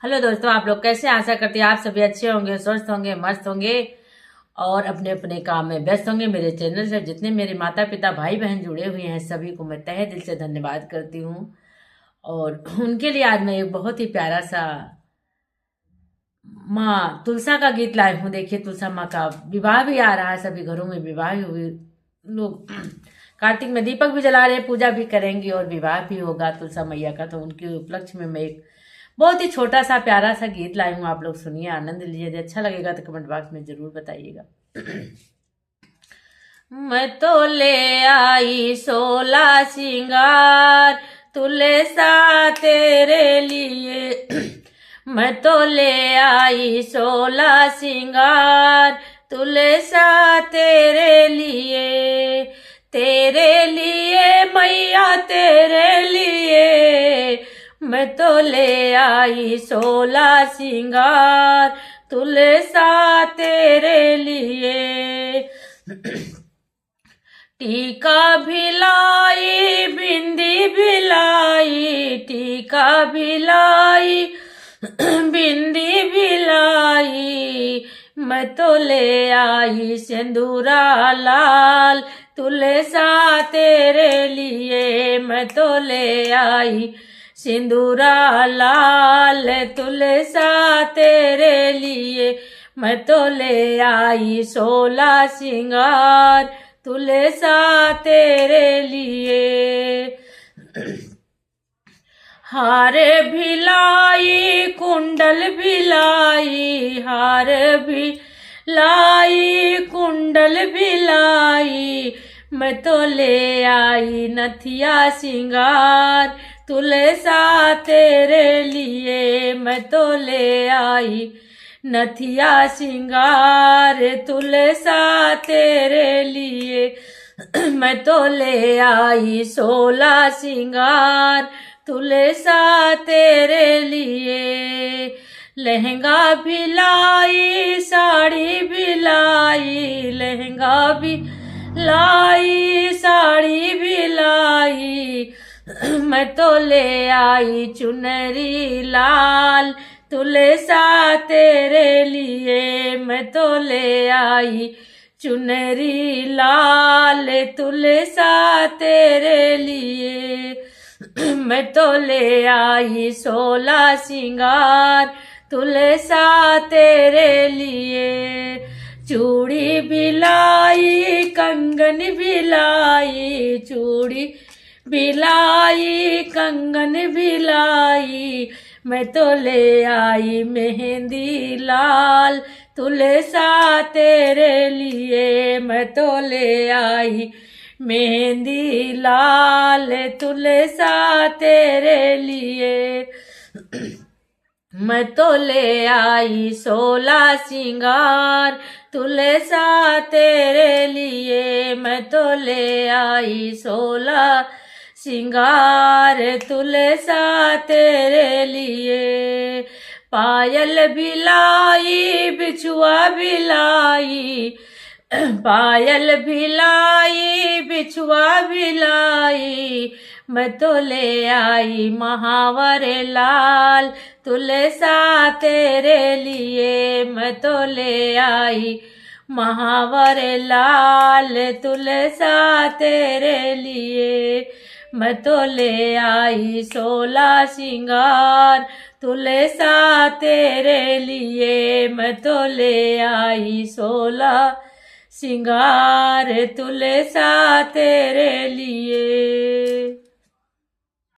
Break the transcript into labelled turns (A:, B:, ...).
A: Hello दोस्तों, आप लोग कैसे? आशा करती हैं आप सभी अच्छे होंगे, स्वस्थ होंगे, मस्त होंगे और अपने अपने काम में व्यस्त होंगे। मेरे चैनल से जितने मेरे माता पिता भाई बहन जुड़े हुए हैं सभी को मैं तहे दिल से धन्यवाद करती हूँ। और उनके लिए आज मैं एक बहुत ही प्यारा सा माँ तुलसा का गीत लाई हूँ। देखिए, तुलसा माँ का विवाह भी आ रहा है, सभी घरों में विवाह हुए लोग कार्तिक में दीपक भी जला रहे, पूजा भी करेंगे और विवाह भी होगा तुलसा मैया का। तो उनके उपलक्ष्य में मैं एक बहुत ही छोटा सा प्यारा सा गीत लाई हूँ। आप लोग सुनिए, आनंद लीजिए। यदि अच्छा लगेगा तो कमेंट बॉक्स में जरूर बताइएगा। मैं तो ले आई 16 सिंगार तुले सा तेरे लिए। मैं तो ले आई 16 सिंगार तुले सा तेरे लिए मैया तेरे लिए। मैं तो ले आई 16 सिंगार तुले सा तेरे लिए। टीका भिलाई बिंदी भिलाई, टीका भिलाई बिंदी भिलाई। मैं तो ले आई सिंदूरा लाल तुले सा तेरे लिए। मैं तो ले आई सिंदूरा लाल तुले सा तेरे लिए। मैं तो ले आई 16 सिंगार तुले सा तेरे लिए। हार भिलाई कुंडल भिलाई, हार भिलाई कुंडल भिलाई। मैं तो ले आई नथिया सिंगार तुले सा तेरे लिए। मैं तो ले आई नथिया सिंगार तुले सा तेरे लिए। मैं तो ले आई 16 सिंगार तुले सा तेरे लिए। लहंगा भी लाई साड़ी भी लाई, लहंगा भी लाई साड़ी भी लाई। मैं तो ले आई चुनरी लाल तुले सा तेरे लिए। मैं तो ले आई चुनरी लाल तुले सा तेरे लिए। मैं तो ले आई 16 सिंगार तुले सा तेरे लिए। चूड़ी भी लाई कंगन भी लाई, चूड़ी भी लाई कंगन भी लाई। मैं तो ले आई मेहंदी लाल तुले सा तेरे लिए। मैं तो ले आई मेहंदी लाल तुले सा तेरे लिए। मैं तो ले आई 16 सिंगार तुले सा तेरे लिए। मैं तो ले आई 16 सिंगार तुले सा तेरे लिए। पायल भिलाई बिछुआ भिलाई, पायल भिलाई बिछुआ भिलाई। मैं तो ले आई महावर लाल तुले सा तेरे लिए। मैं तो ले आई महावर लाल तुले सा तेरे लिए। मैं तो ले आई 16 सिंगार तुले सा तेरे लिए। मैं तो ले आई 16 सिंगार तुले सा तेरे लिए।